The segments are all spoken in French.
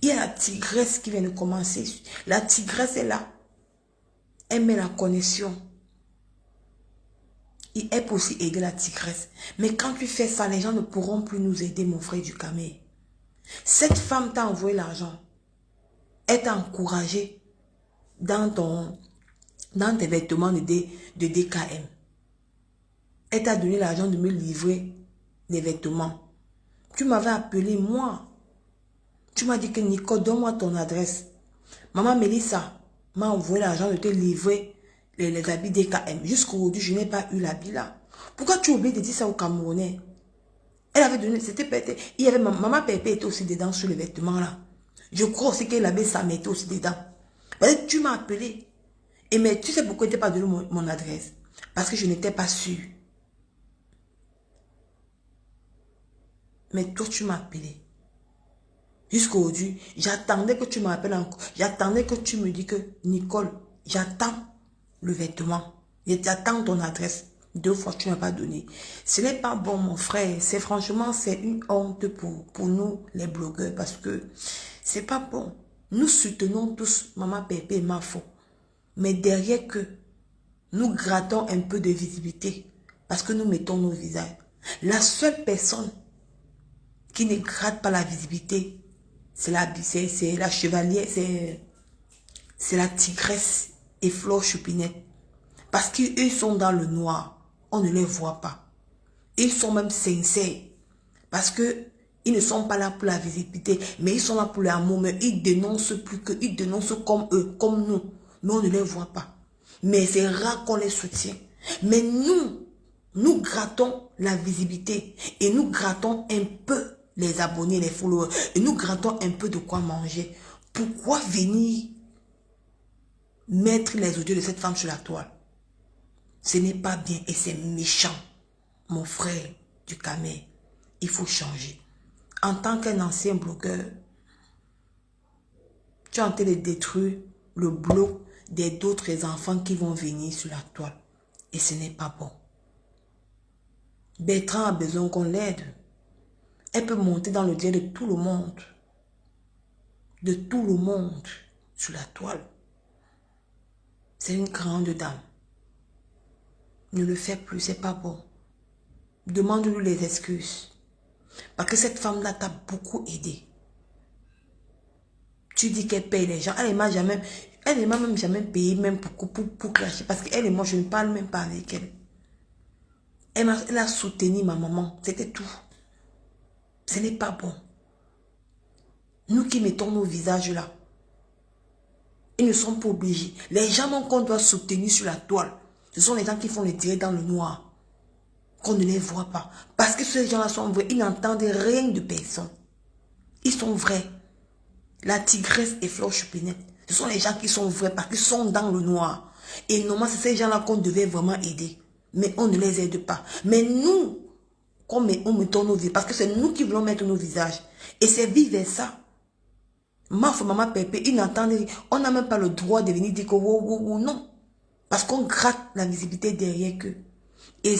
Il y a la tigresse qui vient de commencer. La tigresse est là. Elle met la connexion. Et elle peut aussi aider la tigresse. Mais quand tu fais ça, les gens ne pourront plus nous aider, mon frère du camel. Cette femme t'a envoyé l'argent. Elle t'a encouragé dans tes vêtements de DKM. Elle t'a donné l'argent de me livrer les vêtements. Tu m'avais appelé, moi. Tu m'as dit que Nicole, donne-moi ton adresse. Maman Mélissa m'a envoyé l'argent de te livrer les habits DKM. Jusqu'aujourd'hui, je n'ai pas eu l'habit là. Pourquoi tu oublies de dire ça aux Camerounais? Elle avait donné, c'était peut-être, il y avait maman Pépé était aussi dedans sur les vêtements là. Je crois aussi qu'elle avait ça, mais était aussi dedans. Tu m'as appelé. Et mais tu sais pourquoi tu n'as pas donné mon adresse? Parce que je n'étais pas sûre. Mais toi, tu m'as appelé. Jusqu'aujourd'hui, j'attendais que tu m'appelles encore. J'attendais que tu me dis que, Nicole, j'attends le vêtement. J'attends ton adresse. 2 fois, tu ne m'as pas donné. Ce n'est pas bon, mon frère. Franchement, c'est une honte pour nous, les blogueurs, parce que c'est pas bon. Nous soutenons tous Maman Pépé et Mafo. Mais derrière que nous grattons un peu de visibilité, parce que nous mettons nos visages. La seule personne qui ne gratte pas la visibilité, c'est la chevalière, c'est la tigresse et Flore Choupinette. Parce qu'ils sont dans le noir. On ne les voit pas. Ils sont même sincères. Parce que ils ne sont pas là pour la visibilité, mais ils sont là pour l'amour. Mais ils dénoncent plus que, ils dénoncent comme eux, comme nous. Mais on ne les voit pas. Mais c'est rare qu'on les soutient. Mais nous grattons la visibilité. Et nous grattons un peu les abonnés, les followers. Et nous grattons un peu de quoi manger. Pourquoi venir mettre les audios de cette femme sur la toile? Ce n'est pas bien et c'est méchant. Mon frère du camel, il faut changer. En tant qu'un ancien blogueur, tu es en train de détruire le blog d'autres enfants qui vont venir sur la toile. Et ce n'est pas bon. Bertrand a besoin qu'on l'aide. Elle peut monter dans le dieu de tout le monde. De tout le monde sur la toile. C'est une grande dame. Ne le fais plus, c'est pas bon. Demande-lui les excuses. Parce que cette femme-là t'a beaucoup aidé. Tu dis qu'elle paye les gens. Elle ne m'a même jamais payé même pour clasher. Parce qu'elle et moi, je ne parle même pas avec elle. Elle a soutenu ma maman. C'était tout. Ce n'est pas bon. Nous qui mettons nos visages là, ils ne sont pas obligés. Les gens qu'on doit soutenir sur la toile, ce sont les gens qui font les tirer dans le noir. Qu'on ne les voit pas. Parce que ces gens-là sont vrais. Ils n'entendent rien de personne. Ils sont vrais. La tigresse et Flore Choupinette, ce sont les gens qui sont vrais parce qu'ils sont dans le noir. Et normalement, c'est ces gens-là qu'on devait vraiment aider. Mais on ne les aide pas. Mais nous, on mettons nos visages, parce que c'est nous qui voulons mettre nos visages. Et c'est vive ça. Maman Pépé, ils n'entendent rien. On n'a même pas le droit de venir dire que non. Parce qu'on gratte la visibilité derrière eux. Et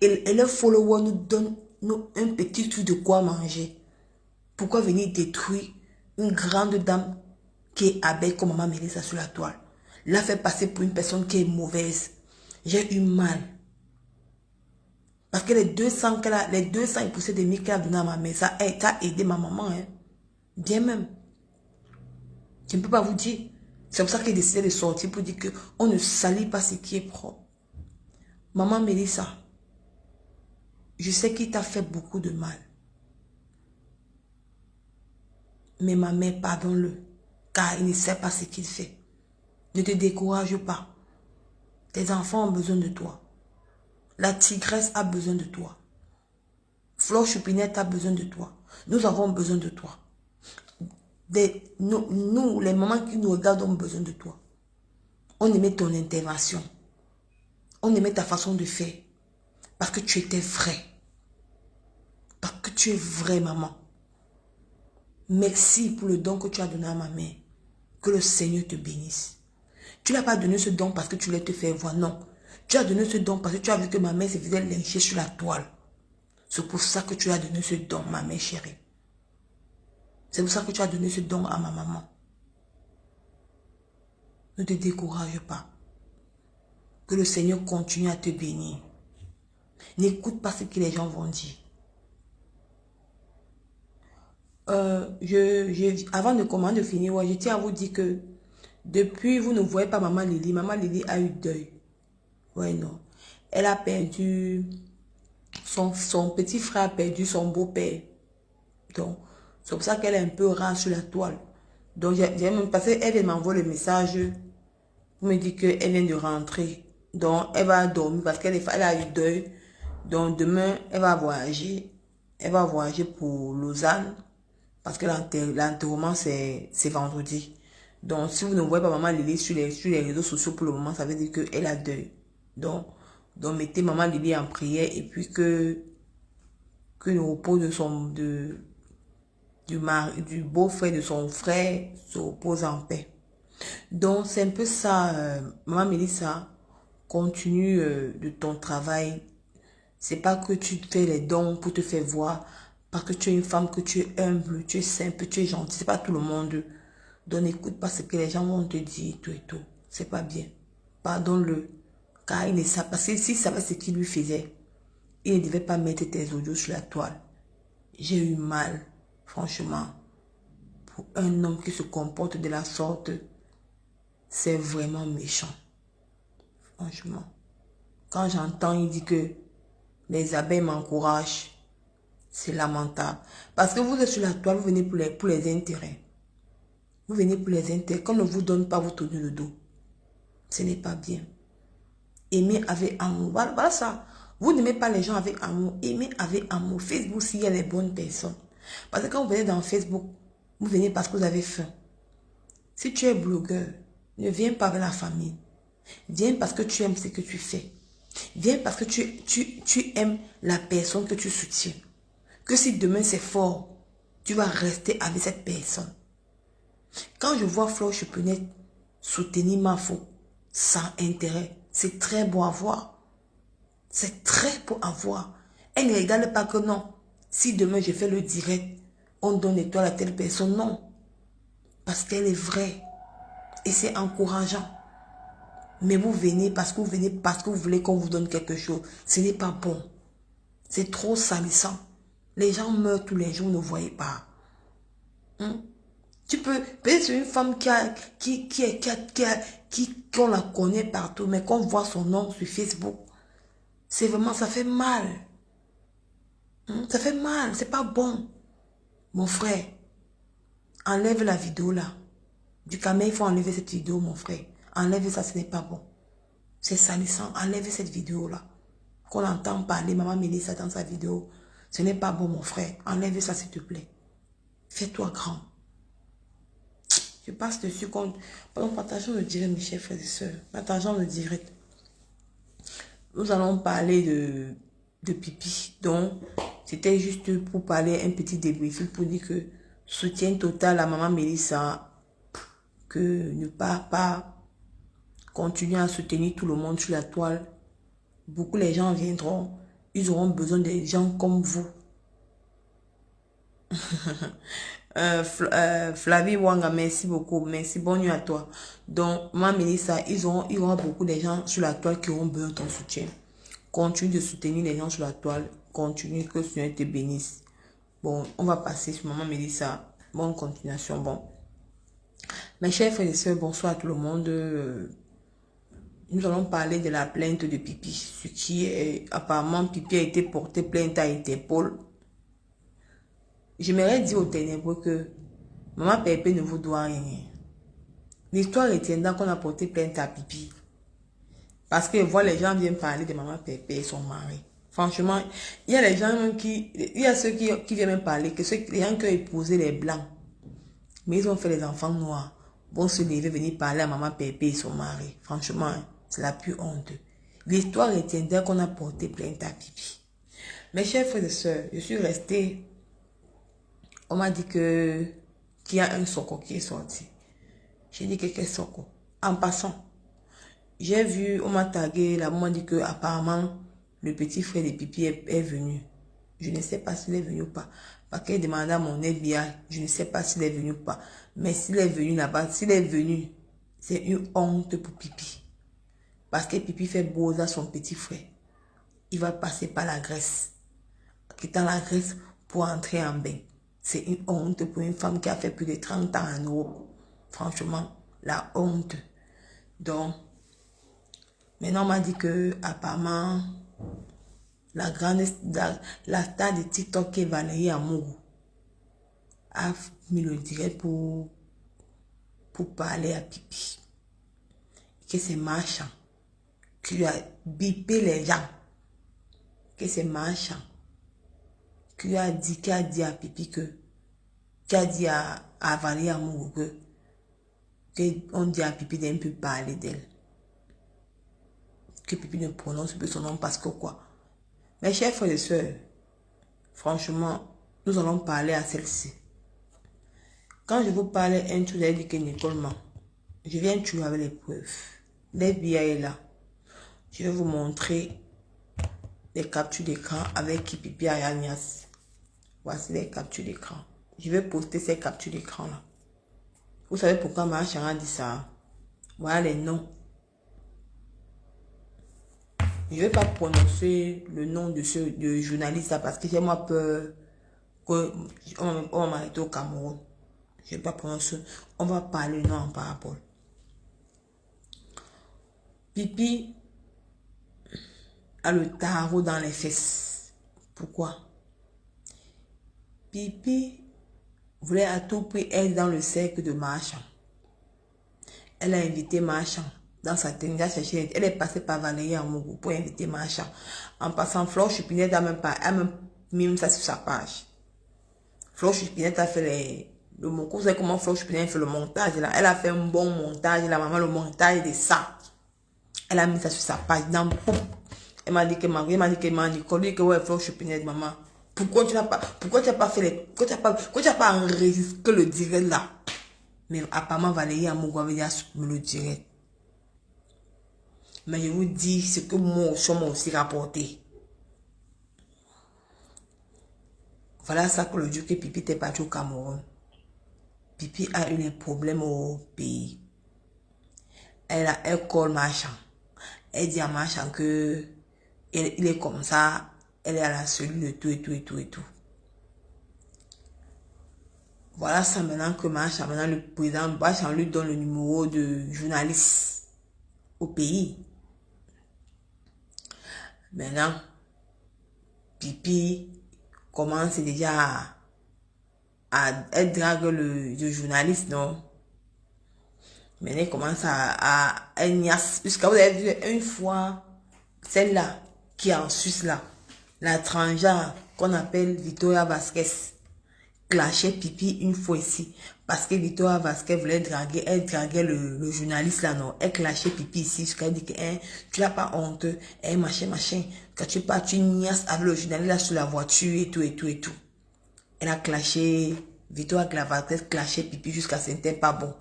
les followers nous donnent un petit truc de quoi manger. Pourquoi venir détruire une grande dame qui est abeille comme Maman Mélissa sur la toile? La fait passer pour une personne qui est mauvaise. J'ai eu mal. Parce que les 200 et poussées de mille qu'elle a donné à ma mère, ça a aidé ma maman. Hein. Bien même. Je ne peux pas vous dire. C'est pour ça qu'elle décidé de sortir pour dire qu'on ne salit pas ce qui est propre. Maman Mélissa, je sais qu'il t'a fait beaucoup de mal. Mais ma mère, pardonne-le, car il ne sait pas ce qu'il fait. Ne te décourage pas. Tes enfants ont besoin de toi. La tigresse a besoin de toi. Flore Choupinette a besoin de toi. Nous avons besoin de toi. Nous, les mamans qui nous regardent, ont besoin de toi. On aimait ton intervention. On aimait ta façon de faire. Parce que tu étais vrai. Parce que tu es vraie, maman. Merci pour le don que tu as donné à ma mère. Que le Seigneur te bénisse. Tu n'as pas donné ce don parce que tu voulais te faire voir. Non. Tu as donné ce don parce que tu as vu que ma mère se faisait lyncher sur la toile. C'est pour ça que tu as donné ce don, ma mère chérie. C'est pour ça que tu as donné ce don à ma maman. Ne te décourage pas. Que le Seigneur continue à te bénir. N'écoute pas ce que les gens vont dire. Avant de finir, ouais, je tiens à vous dire que depuis, vous ne voyez pas Maman Lily. Maman Lily a eu deuil. Ouais, non. Elle a perdu, son petit frère a perdu son beau-père. Donc, c'est pour ça qu'elle est un peu rare sur la toile. Donc, j'ai même passé, elle m'envoie le message. Vous me dites qu'elle vient de rentrer. Donc, elle va dormir parce qu'elle a eu deuil. Donc, demain, elle va voyager. Elle va voyager pour Lausanne. Parce que l'enterrement, c'est vendredi. Donc, si vous ne voyez pas Maman Lily sur les réseaux sociaux pour le moment, ça veut dire qu'elle a deuil. Donc, mettez Maman Lily en prière et puis que le repos du beau-frère de son frère se repose en paix. Donc, c'est un peu ça, Maman Mélissa, continue de ton travail. C'est pas que tu fais les dons pour te faire voir, parce que tu es une femme, que tu es humble, tu es simple, tu es gentille. C'est pas tout le monde. Donc, n'écoute pas ce que les gens vont te dire, tout et tout. C'est pas bien. Pardonne-le. Car il ne sait pas. Parce que s'il savait ce qu'il lui faisait, il ne devait pas mettre tes audios sur la toile. J'ai eu mal, franchement. Pour un homme qui se comporte de la sorte, c'est vraiment méchant. Franchement. Quand j'entends, il dit que les abeilles m'encouragent, c'est lamentable. Parce que vous êtes sur la toile, vous venez pour les intérêts. Vous venez pour les intérêts. Quand on ne vous donne pas, vous tournez le dos. Ce n'est pas bien. Aimez avec amour. Voilà ça. Vous n'aimez pas les gens avec amour. Aimez avec amour. Facebook, s'il y a les bonnes personnes. Parce que quand vous venez dans Facebook, vous venez parce que vous avez faim. Si tu es blogueur, ne viens pas avec la famille. Viens parce que tu aimes ce que tu fais. Viens parce que tu aimes la personne que tu soutiens. Que si demain c'est fort, tu vas rester avec cette personne. Quand je vois Flore Chepinette soutenir Mafo sans intérêt, c'est très beau à voir. C'est très beau à voir. Elle ne regarde pas que non. Si demain je fais le direct, on donne l'étoile à telle personne, non. Parce qu'elle est vraie. Et c'est encourageant. Mais vous venez parce que vous voulez qu'on vous donne quelque chose. Ce n'est pas bon. C'est trop salissant. Les gens meurent tous les jours, ne voyez pas. Tu peux, peut-être une femme qu'on la connaît partout, mais qu'on voit son nom sur Facebook. C'est vraiment, ça fait mal. Ça fait mal, c'est pas bon. Mon frère, enlève la vidéo là. Du caméra, il faut enlever cette vidéo, mon frère. Enlève ça, ce n'est pas bon. C'est salissant, enlève cette vidéo là. Qu'on entend parler, Maman Mélissa dans sa vidéo. Ce n'est pas bon, mon frère. Enlève ça, s'il te plaît. Fais-toi grand. Je passe dessus. Partageons le direct, mes chers frères et sœurs. Partageons le direct. Nous allons parler de pipi. Donc, c'était juste pour parler un petit débrief. Pour dire que soutien total à Maman Mélissa. Que ne pas continuer à soutenir tout le monde sur la toile. Beaucoup les gens viendront. Ils auront besoin de gens comme vous. Flavie Wanga, merci beaucoup. Merci, bonne nuit à toi. Donc, Maman Mélissa, il y aura beaucoup de gens sur la toile qui auront besoin de ton soutien. Continue de soutenir les gens sur la toile. Continue, que le Seigneur te bénisse. Bon, on va passer sur Maman Mélissa. Bonne continuation. Bon. Mes chers frères et sœurs, bonsoir à tout le monde. Nous allons parler de la plainte de Pipi. Ce qui est, apparemment, Pipi a été porté plainte à Interpol. J'aimerais dire aux ténébreux que Maman Pépé ne vous doit rien. L'histoire retiendra qu'on a porté plainte à Pipi. Parce que voilà, les gens viennent parler de Maman Pépé et son mari. Franchement, il y a les gens même il y a ceux qui viennent même parler, que les gens qui ont épousé les blancs, mais ils ont fait les enfants noirs, vont se lever, venir parler à Maman Pépé et son mari. Franchement, c'est la plus honte. L'histoire retiendra qu'on a porté plainte à Pipi. Mes chers frères et sœurs, je suis restée. On m'a dit qu'il y a un Soko qui est sorti. J'ai dit que quel Soko? En passant, j'ai vu, on m'a tagué, là, on m'a dit que apparemment le petit frère de Pipi est venu. Je ne sais pas s'il est venu ou pas. Parce qu'elle demandait à mon FBI, je ne sais pas s'il est venu ou pas. Mais s'il est venu là-bas, s'il est venu, c'est une honte pour Pipi. Parce que Pipi fait beau à son petit frère. Il va passer par la Grèce. Quittant la Grèce pour entrer en bain. C'est une honte pour une femme qui a fait plus de 30 ans en Europe. Franchement, la honte. Donc, maintenant on m'a dit que apparemment, la grande, la star de TikTok qui est Valérie Amourou a mis le direct pour parler à Pipi. Que c'est marchand. Qui a bipé les gens. Que c'est marchand. Qui a dit à Pipi qui a dit à Valérie Amourou que on dit à Pipi d'un peu parler d'elle. Que Pipi ne prononce plus son nom parce que quoi. Mes chers frères et sœurs, franchement, nous allons parler à celle-ci. Quand je vous parlais, un truc, vous avez dit que Nicole ment. Je viens tuer avec les preuves. L'FBI est là. Je vais vous montrer les captures d'écran avec Pipi Ayanias. Voici les captures d'écran. Je vais poster ces captures d'écran là. Vous savez pourquoi Marchand a dit ça? Voilà les noms. Je ne vais pas prononcer le nom de ce journaliste là parce que j'ai moi peur qu'on va m'arrêter au Cameroun. Je ne vais pas prononcer. On va parler non en parabole. Pipi a le tarot dans les fesses. Pourquoi? Pipi voulait à tout prix être dans le cercle de Marchand. Elle a invité Marchand dans sa tenue. Elle est passée par Valérie Amourou pour inviter Marchand. En passant, Flore Chupinette a même mis ça sur sa page. Flore Chupinette a fait le montage. Vous savez comment Flore Chupinette fait le montage là? Elle a fait un bon montage. La maman, le montage de ça. Elle a mis ça sur sa page. Elle m'a dit que Marie, elle m'a dit que Nicole, que ouais, Flore Chupinette, maman. Pourquoi tu n'as pas fait les, pourquoi tu n'as pas enregistré le direct là? Mais apparemment, Valérie Amourou avait dit le direct. Mais je vous dis ce que moi m'a aussi rapporté. Voilà ça que le jour que Pipi était parti au Cameroun. Pipi a eu des problèmes au pays. Elle colle Marchand. Elle dit à Marchand que il est comme ça. Elle est à la cellule et tout et tout et tout et tout. Voilà ça maintenant que Marchand, maintenant le président Marchand lui donne le numéro de journaliste au pays. Maintenant, Pipi commence déjà elle drague le journaliste, non? Mais elle commence elle niasse. Puisque vous avez vu une fois, celle-là, qui est en Suisse là, la transgenre qu'on appelle Victoria Vasquez, clashait Pipi une fois ici. Parce que Victoria Vasquez voulait draguer, elle draguait le journaliste là, non? Elle clashait Pipi ici, parce qu'elle dit que tu n'as pas honte, machin. Quand tu pars, tu niasses avec le journaliste là sur la voiture et tout et tout et tout. Elle a clashé, Victoria Vasquez clashait Pipi jusqu'à ce n'était pas bon.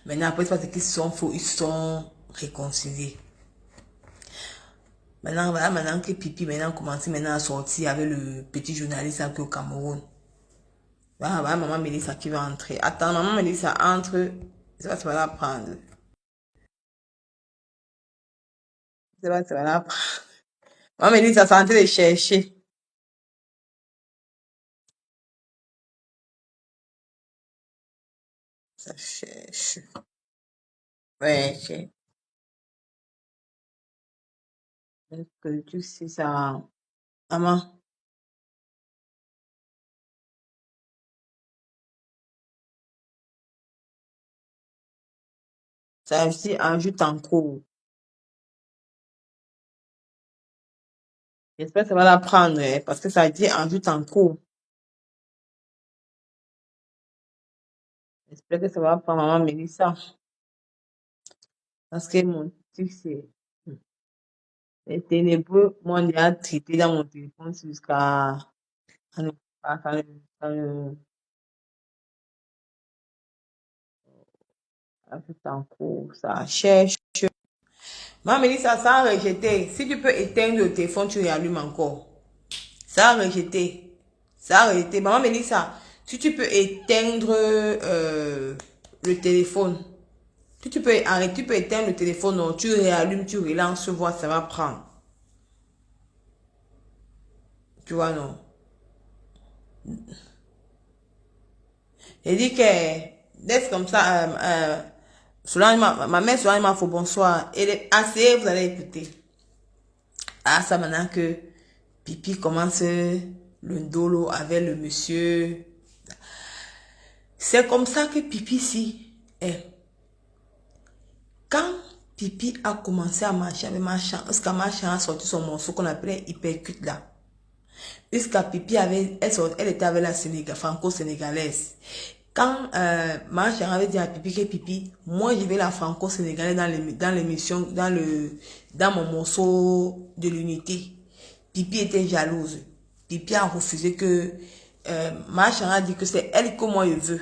Maintenant, après, c'est parce qu'ils sont faux, ils sont réconciliés. Maintenant, voilà, maintenant que Pipi maintenant commence maintenant à sortir avec le petit journaliste là, au Cameroun. Voilà, maman Mélissa qui va entrer. Attends, maman Mélissa entre. C'est pas, ça va la prendre. C'est pas, ça va la prendre. Maman Mélissa, c'est en train de chercher. Ça cherche. Ouais, est-ce que tu sais ça? Maman, ça aussi ajoute en cours. J'espère que ça va la prendre, parce que ça dit ajoute en cours. J'espère que ça va prendre maman Mélissa. Parce que mon truc, c'est ténébreux. Moi, on a traité dans mon téléphone jusqu'à. Ça ne- ajoute en cours. Ça cherche. Maman Mélissa, ça a rejeté. Si tu peux éteindre le téléphone, tu réallumes encore. Ça a rejeté. Ça a arrêté. Maman me dit ça. Si tu peux éteindre le téléphone. Si tu peux arrêter, tu peux éteindre le téléphone, non, tu réallumes, tu relances, voir, ça va prendre. Tu vois, non. Elle dit que, d'être comme ça, Solange ma mère Solange m'a fait bonsoir. Elle est assez, vous allez écouter. Ah, ça maintenant que Pipi commence le dolo avec le monsieur. C'est comme ça que Pipi si est. Quand Pipi a commencé à marcher avec Marchand, parce que Marchand a sorti son morceau qu'on appelait hypercute là. Puisque Pipi avait, elle était avec la franco-sénégalaise. Quand Marchand avait dit à Pipi que Pipi, moi je vais la franco-sénégalaise dans l'émission, dans mon morceau de l'unité. Pipi était jalouse. Pipi a refusé que Marchand a dit que c'est elle que moi je veux.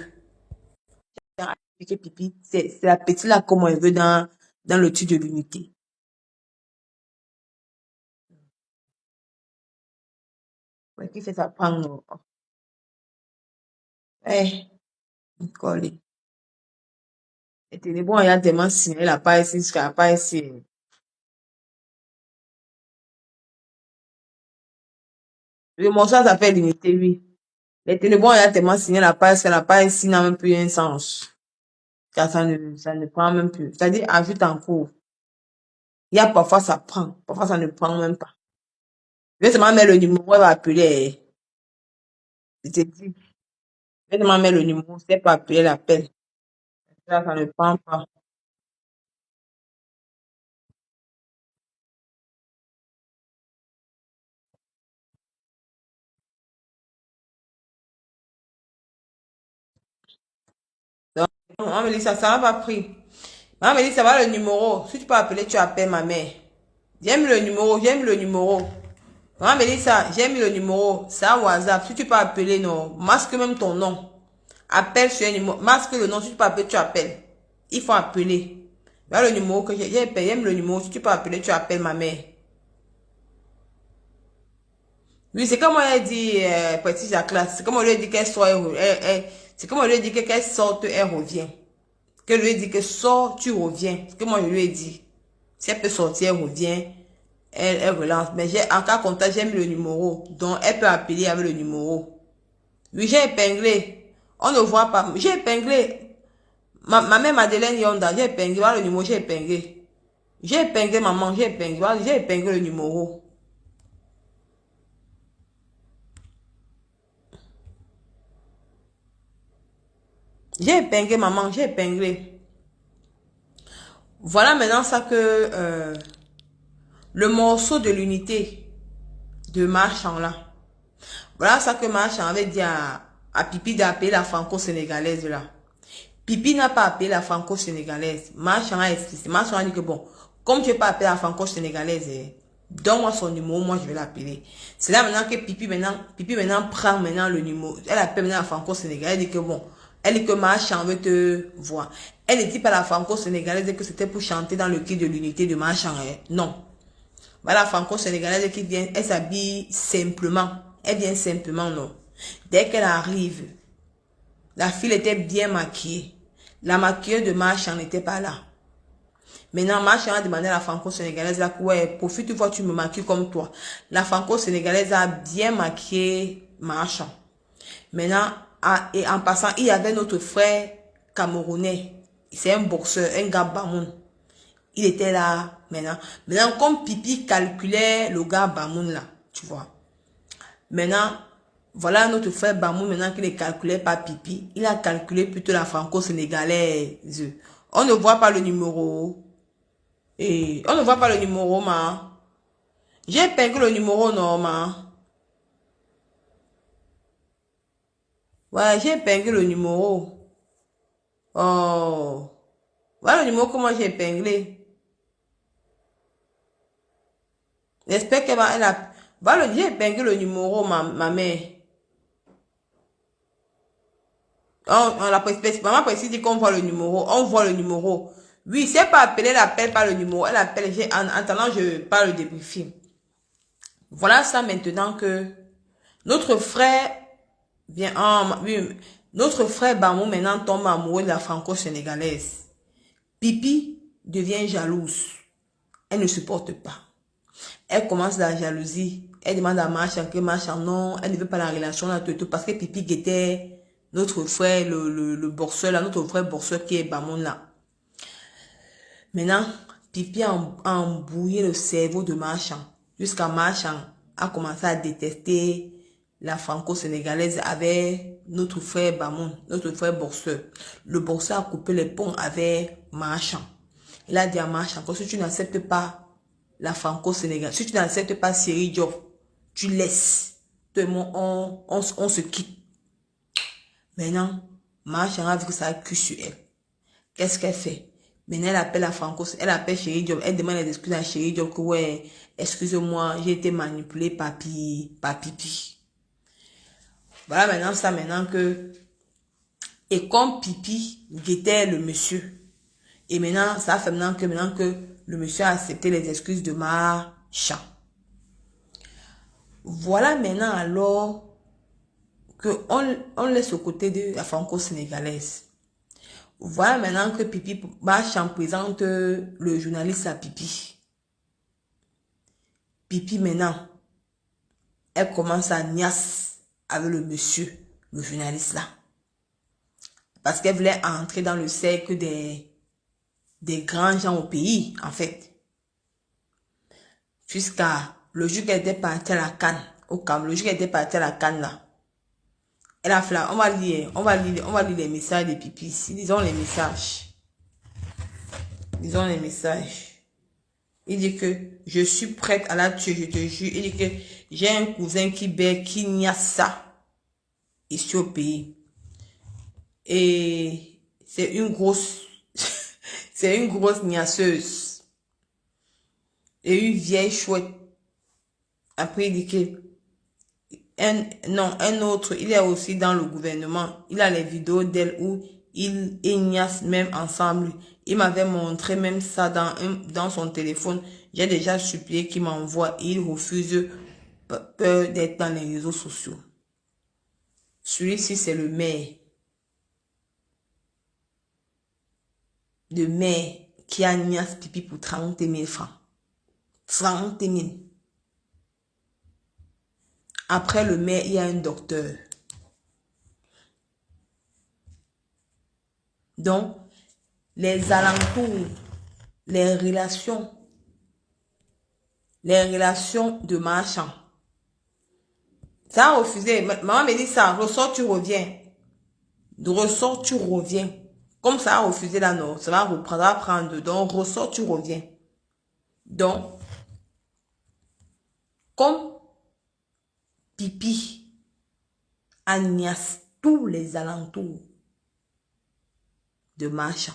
Que Pipi, c'est la petite là que moi je veux dans le truc de l'unité. Ouais, qui fait ça prendre. Eh, collé. Et t'es bon, il y a tellement signé la pas ici, jusqu'à la pas ici. Le morceau s'appelle l'unité, oui. Les téléphone, il y a tellement signé la pas ici n'a même plus un sens. Car ça ne prend même plus. C'est-à-dire, à vue en cours. Il y a parfois ça prend, parfois ça ne prend même pas. Je vais seulement mettre le numéro, elle va appeler. Je te dis, je vais seulement mettre le numéro, si elle peut appeler, elle appelle. Là, ça ne prend pas. Donc, maman me dit ça n'a pas pris. Maman me dit, ça va le numéro. Si tu peux appeler, tu appelles ma mère. J'aime le numéro, j'aime le numéro. Maman me dit ça, j'aime le numéro. C'est un WhatsApp. Si tu peux appeler, non. Masque même ton nom. Appelle sur un numéro. Masque le nom. Si tu peux appeler, tu appelles. Il faut appeler. Voilà le numéro que j'ai payé. J'aime le numéro. Si tu peux appeler, tu appelles ma mère. Oui, c'est comme on a dit, petit à classe. C'est comme on lui a dit qu'elle sort, c'est comme on lui a dit qu'elle sorte, elle revient. Que lui a dit que sort, tu reviens. C'est que moi je lui ai dit. Si elle peut sortir, elle revient. Elle relance. Mais en cas contact, j'aime le numéro. Donc, elle peut appeler avec le numéro. Oui, j'ai épinglé. On ne voit pas. J'ai épinglé. Ma mère Madeleine Yonda, j'ai épinglé. Voilà le numéro, j'ai épinglé. J'ai épinglé maman, j'ai épinglé. Voilà, j'ai épinglé le numéro. J'ai épinglé maman, j'ai épinglé. Voilà maintenant ça que le morceau de l'unité de Marchand là. Voilà ça que Marchand avait dit à Pipi d'appeler la franco-sénégalaise là. Pipi n'a pas appelé la franco-sénégalaise. Marchand a expliqué. Marchand a dit que bon, comme tu n'as pas appelé la franco-sénégalaise, donne-moi son numéro, moi je vais l'appeler. C'est là maintenant que Pipi maintenant prend maintenant le numéro. Elle appelle maintenant la franco-sénégalaise. Elle dit que bon, elle dit que Marchand veut te voir. Elle ne dit pas la franco-sénégalaise que c'était pour chanter dans le cri de l'unité de Marchand. Non. Voilà la franco-sénégalaise qui vient, elle s'habille simplement. Elle vient simplement, non. Dès qu'elle arrive, la fille était bien maquillée. La maquilleuse de Marchand n'était pas là. Maintenant, Marchand a demandé à la franco-sénégalaise là, ouais, profite une fois tu me maquilles comme toi. La franco-sénégalaise a bien maquillé Marchand. Maintenant, et en passant, il y avait notre frère camerounais. C'est un boxeur, un gars Bamoun. Il était là, maintenant. Maintenant, comme Pipi calculait le gars Bamoun là, tu vois. Maintenant, voilà notre frère Bamoun, maintenant qu'il ne calculait pas Pipi, il a calculé plutôt la franco-sénégalaise. On ne voit pas le numéro. Et on ne voit pas le numéro, ma. J'ai épinglé le numéro, non, ma. Ouais, j'ai épinglé le numéro. Oh. Voilà le numéro que moi j'ai épinglé. J'espère qu'elle va, elle a, voilà, j'ai épinglé le numéro, ma mère. Maman précise dit qu'on voit le numéro. On voit le numéro. Oui, si elle peut appeler, elle appelle pas le numéro. Elle appelle. En attendant, je parle de débriefing. Voilà ça maintenant que notre frère Viens, oui, notre frère Bamou maintenant tombe amoureux de la franco-sénégalaise. Pipi devient jalouse. Elle ne supporte pas. Elle commence la jalousie. Elle demande à Machan que Machan non, elle ne veut pas la relation là tout parce que Pipi guettait notre frère, le boxeur là, notre frère boxeur qui est Bamou là. Maintenant, Pipi a embrouillé le cerveau de Machan. Jusqu'à Machan a commencé à détester la franco-sénégalaise avec notre frère Bamoun, notre frère boxeur. Le boxeur a coupé les ponts avec Machan. Il a dit à Machan que si tu n'acceptes pas la franco-sénégalaise, si tu n'acceptes pas Seri Diop, tu laisses. Tout le monde, on se quitte. Maintenant, Machan a vu que ça a cul sur elle. Qu'est-ce qu'elle fait? Maintenant, elle appelle la franco, elle appelle Chéri Diop, elle demande des excuses à Chéri Diop que ouais, excusez-moi, j'ai été manipulée par Pipi. Voilà maintenant ça, maintenant que, et comme Pipi guettait le monsieur, et maintenant, ça fait maintenant que le monsieur a accepté les excuses de Machan. Voilà maintenant alors que on laisse au côté de la franco-sénégalaise. Voilà maintenant que Pipi Machan présente le journaliste à Pipi. Pipi maintenant, elle commence à niasse avec le monsieur, le journaliste là. Parce qu'elle voulait entrer dans le cercle des grands gens au pays, en fait. Jusqu'à le jour qu'elle était partie à la Cannes, au Cameroun, le jour qu'elle était partie à la Cannes là. Elle a fait là, on va lire les messages de Pipi ici. Disons les messages. Disons les messages. Il dit que je suis prête à la tuer, je te jure. Il dit que j'ai un cousin qui n'y a ça ici au pays. Et c'est une grosse, c'est une grosse niaiseuse. Et une vieille chouette. Après, il dit que un autre, il est aussi dans le gouvernement. Il a les vidéos d'elle où ils niassent même ensemble. Il m'avait montré même ça dans son téléphone. J'ai déjà supplié qu'il m'envoie. Il refuse peur d'être dans les réseaux sociaux. Celui-ci, c'est le maire. Le maire qui a niasse Pipi pour 30 000 francs. 30 000. Après le maire, il y a un docteur. Donc, les alentours, les relations de Machan. Ça a refusé. Maman me dit ça, ressort, tu reviens. Ressort, tu reviens. Comme ça a refusé là, non, ça va reprendre, ça va prendre. Donc, ressort, tu reviens. Donc, comme Pipi Agnès, tous les alentours de Machan.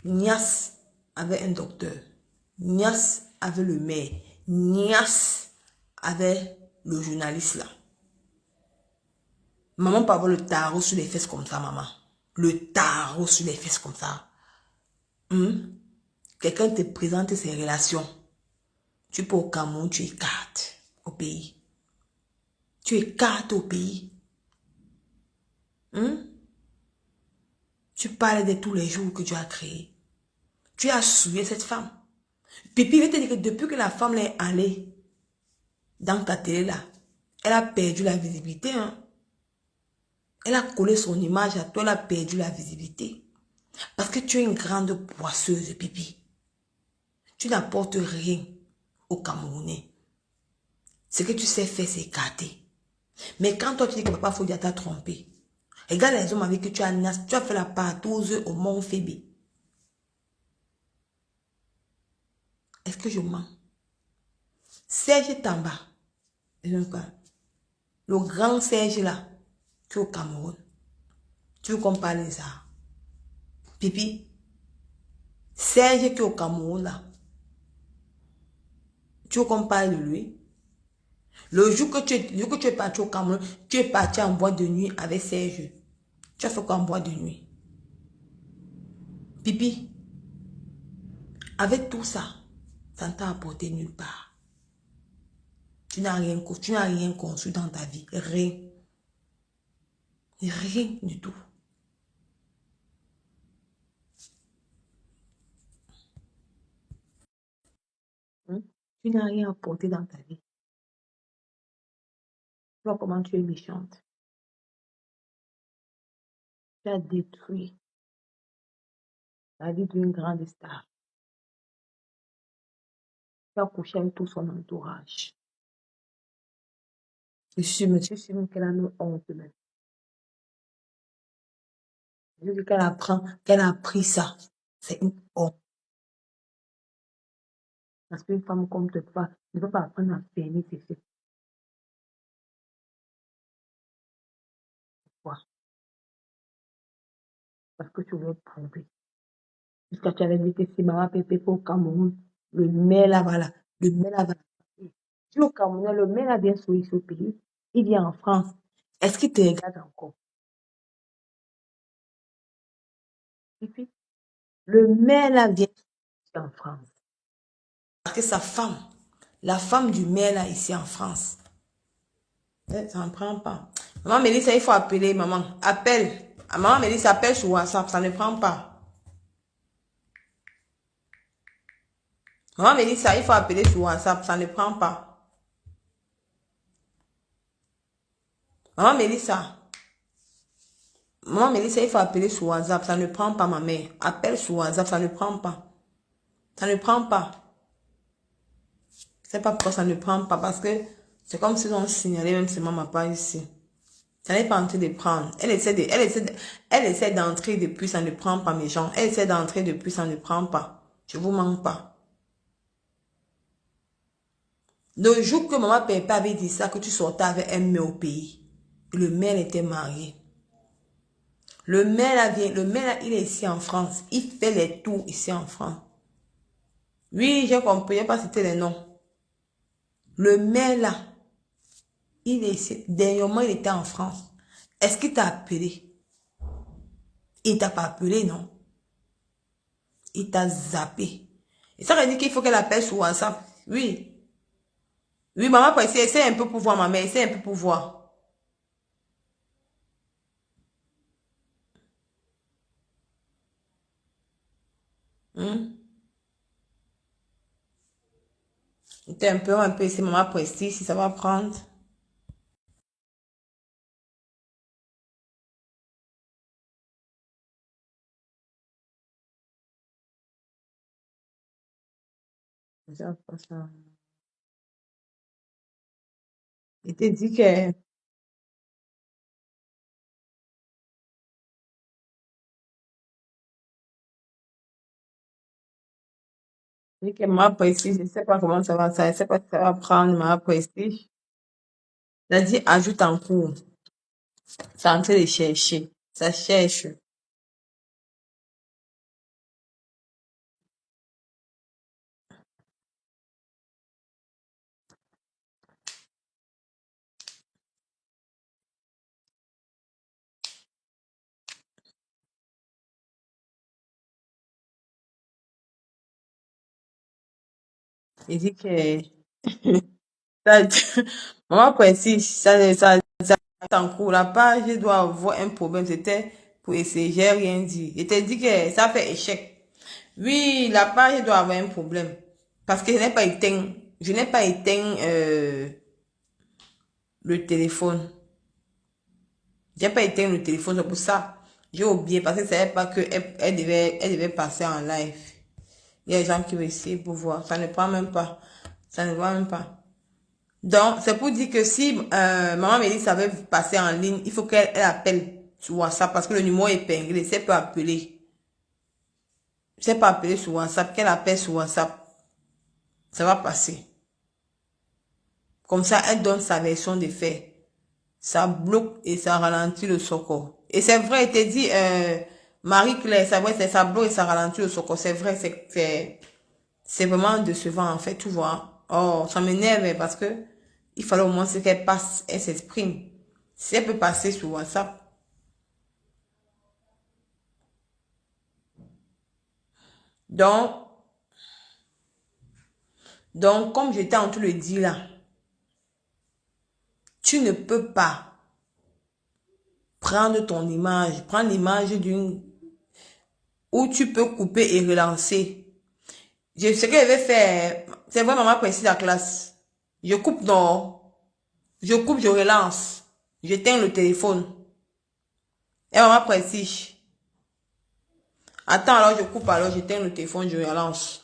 Nias avait un docteur. Nias avait le maire. Nias avait le journaliste là. Maman peut avoir le tarot sur les fesses comme ça, maman. Le tarot sur les fesses comme ça. Quelqu'un te présente ses relations. Tu peux au Cameroun, tu écartes au pays. Tu écartes au pays. Tu parles de tous les jours que tu as créés. Tu as souillé cette femme. Pipi, je te dire que depuis que la femme est allée dans ta télé là, elle a perdu la visibilité. Elle a collé son image à toi, elle a perdu la visibilité. Parce que tu es une grande poisseuse, Pipi. Tu n'apportes rien aux Camerounais. Ce que tu sais faire, c'est écarter. Mais quand toi tu dis que Papa Fodia t'a trompé, regarde les hommes avec qui tu as fait la partouze au Mont Phébé. Est-ce que je mens? Serge Tamba, le grand Serge là, qui est au Cameroun. Tu veux qu'on parle de ça? Pipi, Serge qui est au Cameroun là, tu veux qu'on parle de lui? Le jour que tu es parti au Cameroun, tu es parti en boîte de nuit avec Serge. Tu as fait quoi en boîte de nuit? Pipi, avec tout ça, ça ne t'a apporté nulle part. tu n'as rien construit dans ta vie. Rien. Rien du tout. Hein? Tu n'as rien apporté dans ta vie. Tu vois comment tu es méchante. Tu as détruit la vie d'une grande star. Tu as couché avec tout son entourage. Je suis sûre qu'elle a une honte même. Je dis qu'elle a pris ça. C'est une honte. Parce qu'une femme comme toi ne peut pas apprendre à fermer ses fesses. Pourquoi? Parce que tu veux prouver. Jusqu'à tu avais dit que si maman pépé au Cameroun, le maire là, voilà. Le maire là, voilà. Tu es au Cameroun, le maire là vient sur ce pays. Il vient en France. Est-ce qu'il te regarde encore? Et puis, le maire là vient en France. Parce que sa femme, la femme du maire là ici en France, ça ne prend pas. Maman Mélissa, il faut appeler maman. Appelle. Maman Mélissa, appelle sur WhatsApp, ça ne prend pas. Maman Mélissa, il faut appeler sur WhatsApp, ça ne prend pas. Maman Mélissa. Maman Mélissa, il faut appeler sur WhatsApp, ça ne prend pas ma mère. Appelle sur WhatsApp, ça ne prend pas. Ça ne prend pas. Je sais pas pourquoi ça ne prend pas, parce que c'est comme si on signalait même seulement ma page ici. Ça n'est pas en train de prendre. Elle essaie d'entrer depuis, ça ne prend pas mes gens. Elle essaie d'entrer depuis, ça ne prend pas. Je vous manque pas. Le jour que maman Pépé avait dit ça, que tu sortais avec un mec au pays, le maire était marié. Le maire là vient, le maire là, il est ici en France. Il fait les tours ici en France. Oui, j'ai compris, je n'ai pas cité les noms. Le maire là, il est ici. Dernièrement, il était en France. Est-ce qu'il t'a appelé? Il t'a pas appelé, non? Il t'a zappé. Et ça veut dire qu'il faut qu'elle appelle sur WhatsApp. Oui. Oui, maman, essaie un peu pour voir, ma mère. Essaie un peu pour voir. Hmm? T'es un peu, essaie, maman, précise, si ça va prendre. Ça, ça. Il te dit que maman précise, je ne sais pas comment ça va, ça, je ne sais pas si ça va prendre, maman précise. Il a dit ajoute en cours. C'est en train de chercher. Ça cherche. Il dit que ça, maman précise, ça en cours. La page doit avoir un problème. C'était pour essayer, j'ai rien dit. Il te dit que ça fait échec. Oui, la page doit avoir un problème. Parce que je n'ai pas éteint le téléphone. J'ai pas éteint le téléphone, c'est pour ça. J'ai oublié parce que je savais pas que elle devait passer en live. Il y a des gens qui vont essayer pour voir. Ça ne prend même pas. Ça ne va même pas. Donc, c'est pour dire que si maman Mélisse savait passer en ligne, il faut qu'elle appelle sur WhatsApp parce que le numéro est épinglé. C'est pas appeler. C'est pas appeler sur WhatsApp. Qu'elle appelle sur WhatsApp. Ça va passer. Comme ça, elle donne sa version des faits. Ça bloque et ça ralentit le soco. Et c'est vrai, il te dit, Marie-Claire, c'est vrai, ça bloque et ça ralentit le soco. C'est vrai, c'est vraiment décevant, en fait, tu vois. Oh, ça m'énerve parce que il fallait au moins qu'elle passe, elle s'exprime. Si elle peut passer sur WhatsApp. Donc, comme j'étais en train de le dire là, Tu ne peux pas prendre ton image, prendre l'image d'une... où tu peux couper et relancer. Ce que je vais faire, c'est vraiment maman précise la classe. Je coupe, non. Je coupe, je relance. J'éteins le téléphone. Et maman précise. Attends, alors je coupe, alors j'éteins le téléphone, je relance.